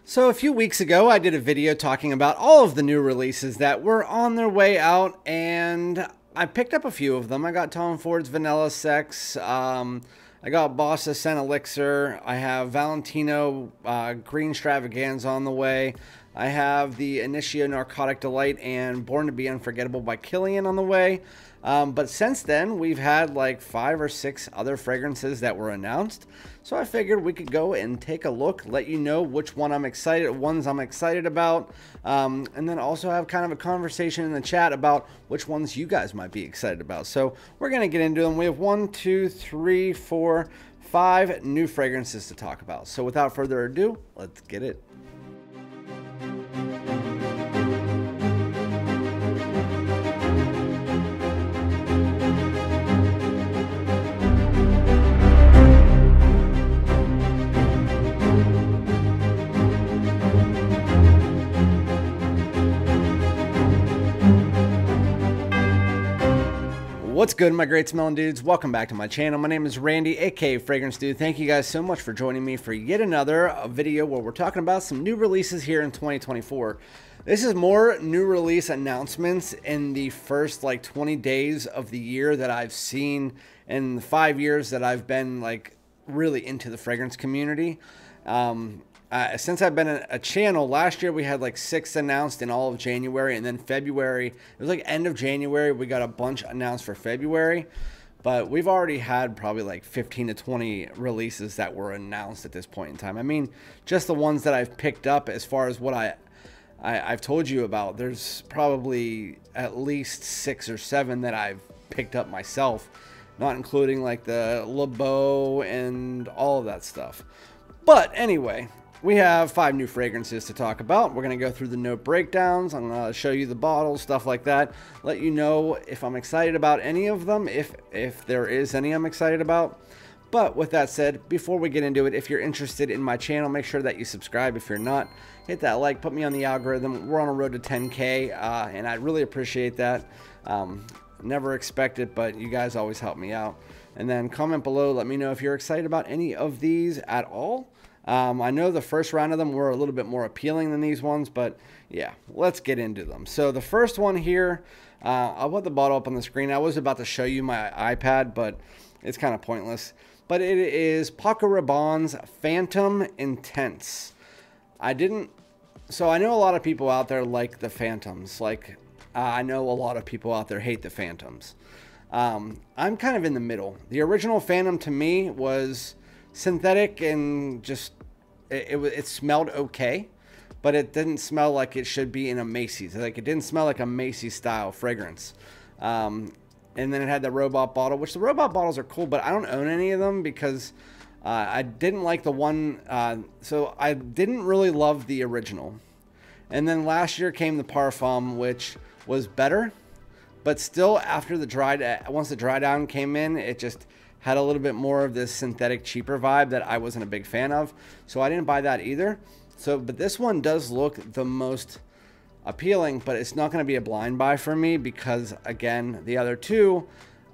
So a few weeks ago, I did a video talking about all of the new releases that were on their way out, and I picked up a few of them. I got Tom Ford's Vanilla Sex, I got Bossa Scent Elixir, I have Valentino Green Extravaganza on the way, I have the Initio Narcotic Delight and Born to be Unforgettable by Killian on the way. But since then, we've had like 5 or 6 other fragrances that were announced. So I figured we could go and take a look, let you know which ones I'm excited about, and then also have kind of a conversation in the chat about which ones you guys might be excited about. So we're going to get into them. We have 1, 2, 3, 4, 5 new fragrances to talk about. So without further ado, let's get it. What's good, my great smelling dudes? Welcome back to my channel. My name is Randy, aka FragranceDoud. Thank you guys so much for joining me for yet another video where we're talking about some new releases here in 2024. This is more new release announcements in the first like 20 days of the year that I've seen in the 5 years that I've been like really into the fragrance community. Since I've been a channel, last year we had like 6 announced in all of January, and then February, it was like end of January, we got a bunch announced for February, but we've already had probably like 15 to 20 releases that were announced at this point in time. I mean, just the ones that I've picked up as far as what I've told you about, there's probably at least 6 or 7 that I've picked up myself, not including like the Le Beau and all of that stuff. But anyway, we have 5 new fragrances to talk about. We're going to go through the note breakdowns. I'm going to show you the bottles, stuff like that. Let you know if I'm excited about any of them, if there is any I'm excited about. But with that said, before we get into it, if you're interested in my channel, make sure that you subscribe. If you're not, hit that like, put me on the algorithm. We're on a road to 10K, and I really appreciate that. Never expect it, but you guys always help me out. And then comment below, let me know if you're excited about any of these at all. I know the first round of them were a little bit more appealing than these ones, but yeah, let's get into them. So the first one here, I'll put the bottle up on the screen. I was about to show you my iPad, but it's kind of pointless. But it is Paco Rabanne's Phantom Intense. So I know a lot of people out there like the Phantoms. Like, I know a lot of people out there hate the Phantoms. I'm kind of in the middle. The original Phantom to me was synthetic and just it smelled okay, but it didn't smell like it should be in a Macy's. Like, it didn't smell like a Macy's style fragrance. And then it had the robot bottle, which the robot bottles are cool, but I don't own any of them because I didn't like the one. So I didn't really love the original. And then last year came the Parfums, which was better, but still after once the dry down came in, it just had a little bit more of this synthetic, cheaper vibe that I wasn't a big fan of. So I didn't buy that either. But this one does look the most appealing, but it's not going to be a blind buy for me because, again, the other 2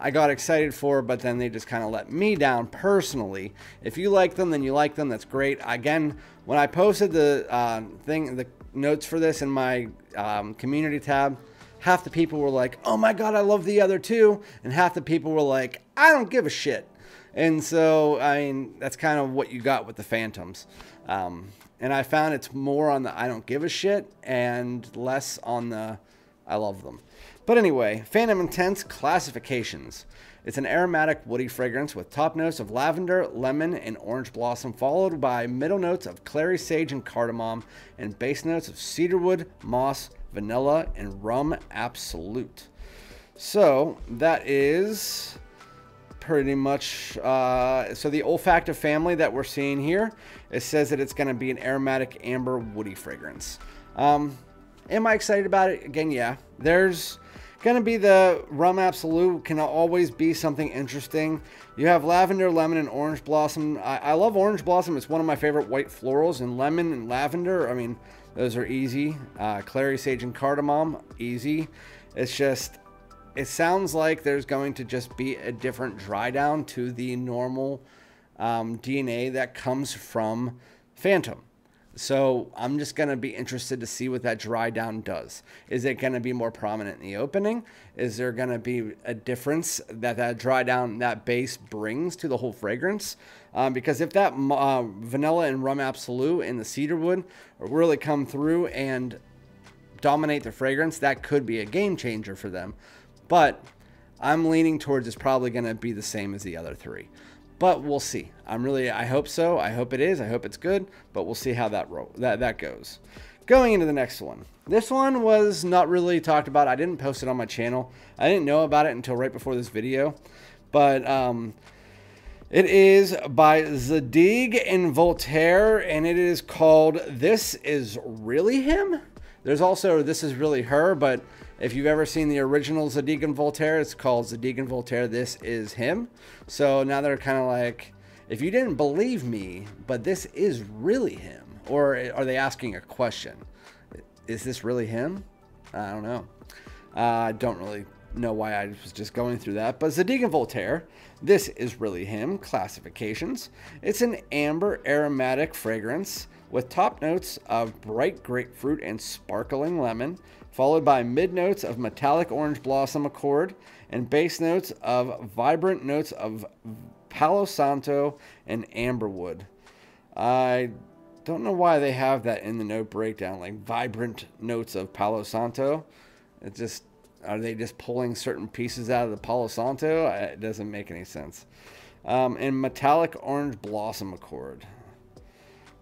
I got excited for, but then they just kind of let me down personally. If you like them, then you like them. That's great. Again, when I posted the notes for this in my community tab, half the people were like, oh my God, I love the other 2. And half the people were like, I don't give a shit. And so, I mean, that's kind of what you got with the Phantoms. And I found it's more on the I don't give a shit and less on the I love them. But anyway, Phantom Intense classifications. It's an aromatic woody fragrance with top notes of lavender, lemon, and orange blossom, followed by middle notes of clary sage and cardamom, and base notes of cedarwood, moss, vanilla, and rum absolute. So that is pretty much so the olfactive family that we're seeing here. It says that it's going to be an aromatic amber woody fragrance. Am I excited about it? Again, yeah. There's going to be the rum absolute, can always be something interesting. You have lavender, lemon, and orange blossom. I love orange blossom. It's one of my favorite white florals, and lemon and lavender, I mean, those are easy. Clary sage and cardamom, easy. It's just, it sounds like there's going to just be a different dry down to the normal DNA that comes from Phantom. So I'm just going to be interested to see what that dry down does. Is it going to be more prominent in the opening? Is there going to be a difference that dry down, that base brings to the whole fragrance? Because if that vanilla and rum absolute and the cedarwood really come through and dominate the fragrance, that could be a game changer for them. But I'm leaning towards it's probably going to be the same as the other three. But we'll see. I hope so. I hope it is. I hope it's good. But we'll see how that goes. Going into the next one. This one was not really talked about. I didn't post it on my channel. I didn't know about it until right before this video. But it is by Zadig and Voltaire, and it is called This Is Really Him. There's also This Is Really Her, but if you've ever seen the original Zadig and Voltaire, it's called Zadig and Voltaire, This Is Him. So now they're kind of like, if you didn't believe me, but this is really him. Or are they asking a question? Is this really him? I don't know. I don't really know why I was just going through that. But Zadig and Voltaire, This Is Really Him, classifications. It's an amber aromatic fragrance with top notes of bright grapefruit and sparkling lemon, followed by mid notes of metallic orange blossom accord and base notes of vibrant notes of Palo Santo and amberwood. I don't know why they have that in the note breakdown, like vibrant notes of Palo Santo. It just, are they just pulling certain pieces out of the Palo Santo? It doesn't make any sense. And metallic orange blossom accord.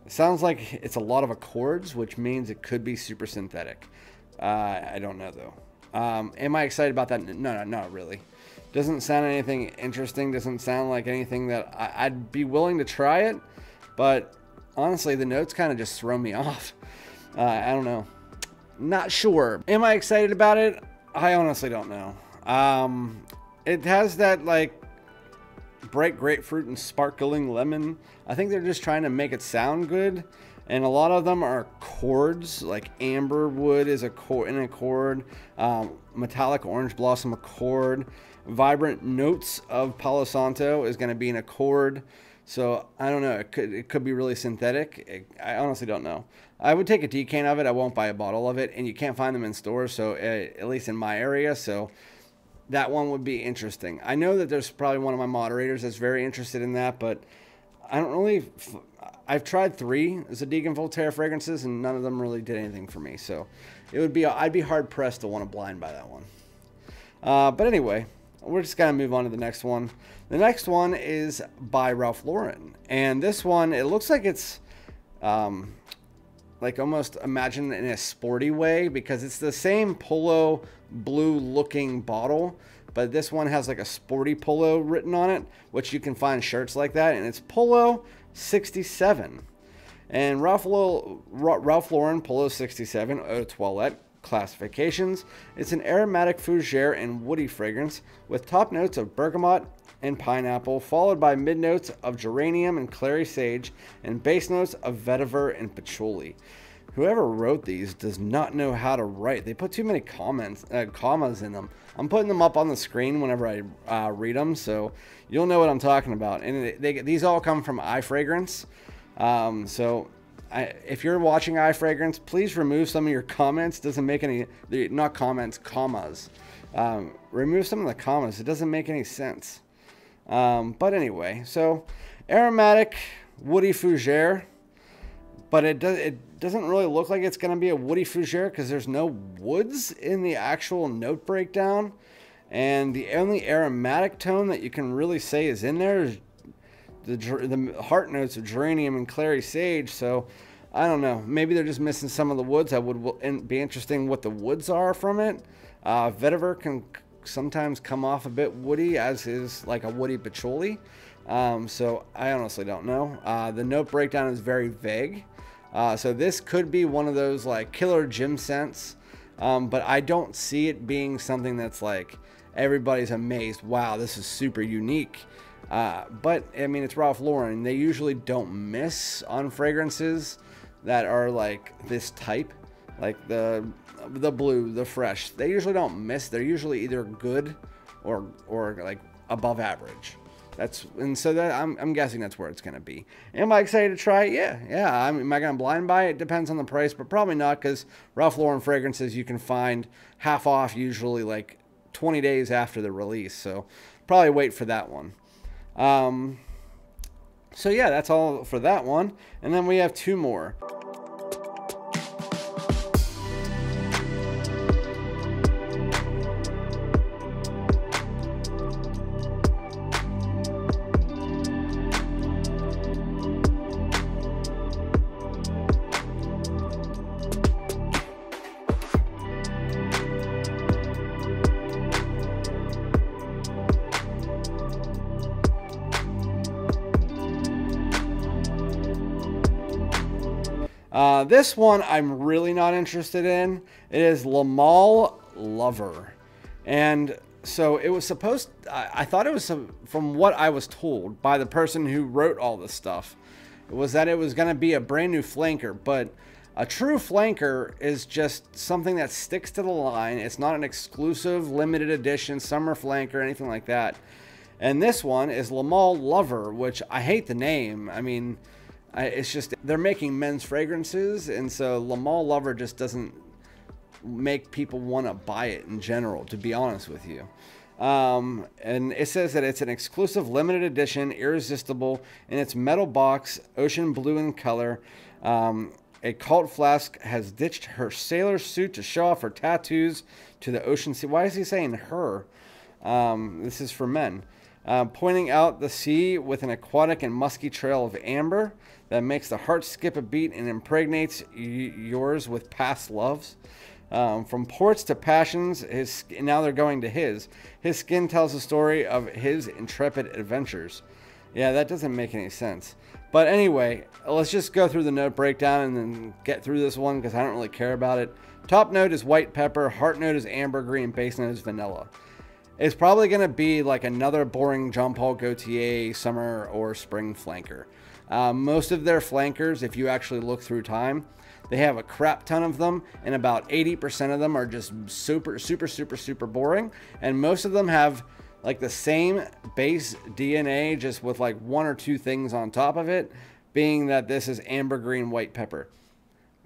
It sounds like it's a lot of accords, which means it could be super synthetic. I don't know though. Am I excited about that? No, not really. Doesn't sound anything interesting. Doesn't sound like anything that I'd be willing to try it. But honestly, the notes kind of just throw me off. I don't know. Not sure. Am I excited about it? I honestly don't know. It has that like bright grapefruit and sparkling lemon. I think they're just trying to make it sound good. And a lot of them are chords, like amber wood is an accord, metallic orange blossom accord, vibrant notes of Palo Santo is going to be an accord. So I don't know. It could be really synthetic. I honestly don't know. I would take a decan of it. I won't buy a bottle of it, and you can't find them in stores. So at least in my area. So that one would be interesting. I know that there's probably one of my moderators that's very interested in that, but I don't really. I've tried 3 Zadig and Voltaire fragrances, and none of them really did anything for me. So it would be, I'd be hard pressed to want to blind buy that one. But anyway, we're just gonna move on to the next one. The next one is by Ralph Lauren, and this one, it looks like it's like almost imagine in a sporty way, because it's the same Polo blue looking bottle, but this one has like a sporty Polo written on it, which you can find shirts like that, and it's Polo 67. And Ralph Lauren Polo 67 Eau de Toilette classifications. It's an aromatic fougere and woody fragrance with top notes of bergamot and pineapple, followed by mid notes of geranium and clary sage, and base notes of vetiver and patchouli. Whoever wrote these does not know how to write. They put too many commas in them. I'm putting them up on the screen whenever I read them, so you'll know what I'm talking about. And these all come from iFragrance. If you're watching iFragrance, please remove some of your comments. Doesn't make any, not comments, commas. Remove some of the commas. It doesn't make any sense. But anyway, so aromatic woody fougere, but it doesn't really look like it's going to be a woody fougere because there's no woods in the actual note breakdown, and the only aromatic tone that you can really say is in there is the heart notes of geranium and clary sage. So I don't know, maybe they're just missing some of the woods. That would be interesting what the woods are from it. Vetiver can sometimes come off a bit woody, as is like a woody patchouli. So I honestly don't know. The note breakdown is very vague. So this could be one of those like killer gym scents, but I don't see it being something that's like everybody's amazed, wow, this is super unique. But I mean, it's Ralph Lauren. They usually don't miss on fragrances that are like this type, like the blue, the fresh. They usually don't miss. They're usually either good or like above average. So that I'm guessing that's where it's going to be. Am I excited to try it? Yeah. Am I going to blind buy it? Depends on the price, but probably not, because Ralph Lauren fragrances you can find half off usually like 20 days after the release. So probably wait for that one. So yeah, that's all for that one. And then we have two more. This one I'm really not interested in. It is Gaultier Lover. And so it was supposed, I thought it was, from what I was told by the person who wrote all this stuff, it was that it was going to be a brand new flanker. But a true flanker is just something that sticks to the line. It's not an exclusive limited edition summer flanker or anything like that. And this one is Gaultier Lover, which I hate the name. I mean, it's just, they're making men's fragrances, and so Gaultier Lover just doesn't make people want to buy it in general, to be honest with you. And it says that it's an exclusive limited edition, irresistible in its metal box, ocean blue in color. A cult flask has ditched her sailor suit to show off her tattoos to the ocean sea. Why is he saying her? This is for men. Pointing out the sea with an aquatic and musky trail of amber that makes the heart skip a beat and impregnates yours with past loves. From ports to passions, now they're going to his. His skin tells the story of his intrepid adventures. Yeah, that doesn't make any sense. But anyway, let's just go through the note breakdown and then get through this one, because I don't really care about it. Top note is white pepper, heart note is ambergris, and base note is vanilla. It's probably going to be like another boring Jean Paul Gaultier summer or spring flanker. Most of their flankers, if you actually look through time, they have a crap ton of them, and about 80% of them are just super boring. And most of them have like the same base DNA, just with like one or two things on top of it, being that this is ambergris and white pepper.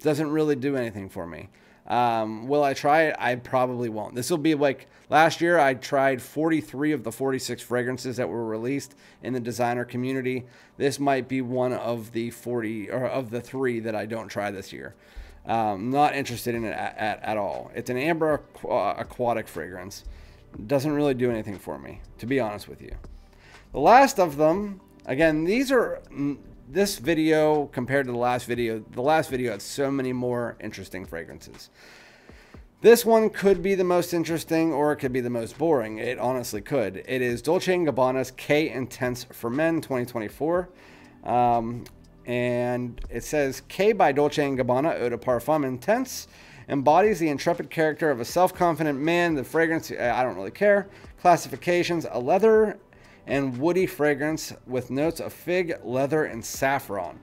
Doesn't really do anything for me. Will I try it? I probably won't. This will be like last year. I tried 43 of the 46 fragrances that were released in the designer community. This might be one of the 40 or of the 3 that I don't try this year. Not interested in it at all. It's an amber aquatic fragrance. Doesn't really do anything for me, to be honest with you. The last of them, again, this video compared to the last video had so many more interesting fragrances. This one could be the most interesting, or it could be the most boring. It honestly could. It is Dolce & Gabbana's K Intense for Men 2024. And it says, K by Dolce & Gabbana Eau de Parfum Intense embodies the intrepid character of a self-confident man. The fragrance, I don't really care. Classifications, a leather and woody fragrance with notes of fig, leather, and saffron.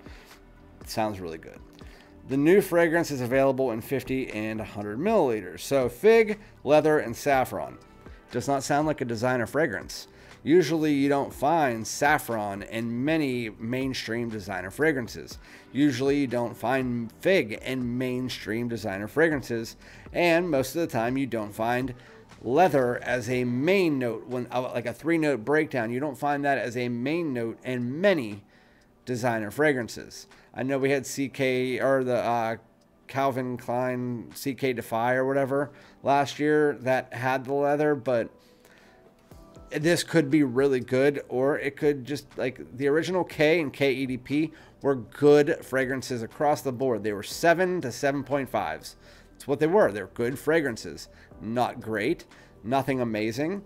Sounds really good. The new fragrance is available in 50 and 100 milliliters. So fig, leather, and saffron. Does not sound like a designer fragrance. Usually you don't find saffron in many mainstream designer fragrances. Usually you don't find fig in mainstream designer fragrances. And most of the time you don't find leather as a main note, when like a 3-note breakdown. You don't find that as a main note in many designer fragrances. I know we had CK, or the Calvin Klein CK Defy or whatever last year that had the leather, but this could be really good, or it could just, like the original K and K EDP were good fragrances across the board. They were 7 to 7.5s. That's what they were. They're good fragrances. Not great, nothing amazing.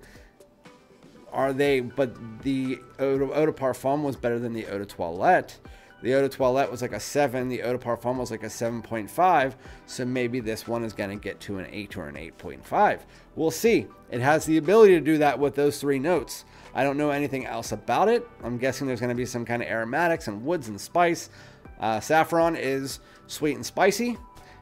Are they? But the Eau de Parfum was better than the Eau de Toilette. The Eau de Toilette was like a 7. The Eau de Parfum was like a 7.5. So maybe this one is going to get to an 8 or an 8.5. We'll see. It has the ability to do that with those 3 notes. I don't know anything else about it. I'm guessing there's going to be some kind of aromatics and woods and spice. Saffron is sweet and spicy.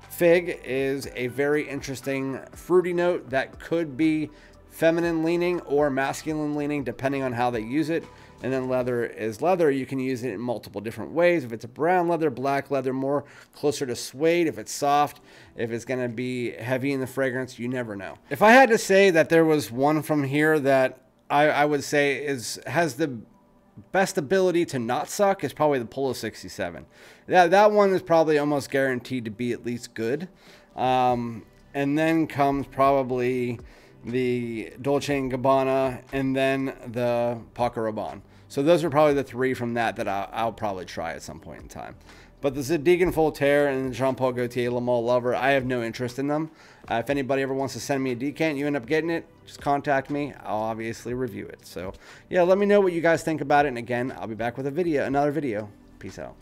Fig is a very interesting fruity note that could be feminine leaning or masculine leaning, depending on how they use it. And then leather is leather. You can use it in multiple different ways. If it's a brown leather, black leather, more closer to suede. If it's soft, if it's going to be heavy in the fragrance, you never know. If I had to say that there was one from here that I would say has the best ability to not suck, is probably the Polo 67. That one is probably almost guaranteed to be at least good. And then comes probably the Dolce & Gabanna, and then the Paco Rabanne. So those are probably the three from that I'll probably try at some point in time. But the Zadig and Voltaire and the Jean-Paul Gaultier Guerlain Lover, I have no interest in them. If anybody ever wants to send me a decant, you end up getting it, just contact me. I'll obviously review it. So yeah, let me know what you guys think about it. And again, I'll be back with another video. Peace out.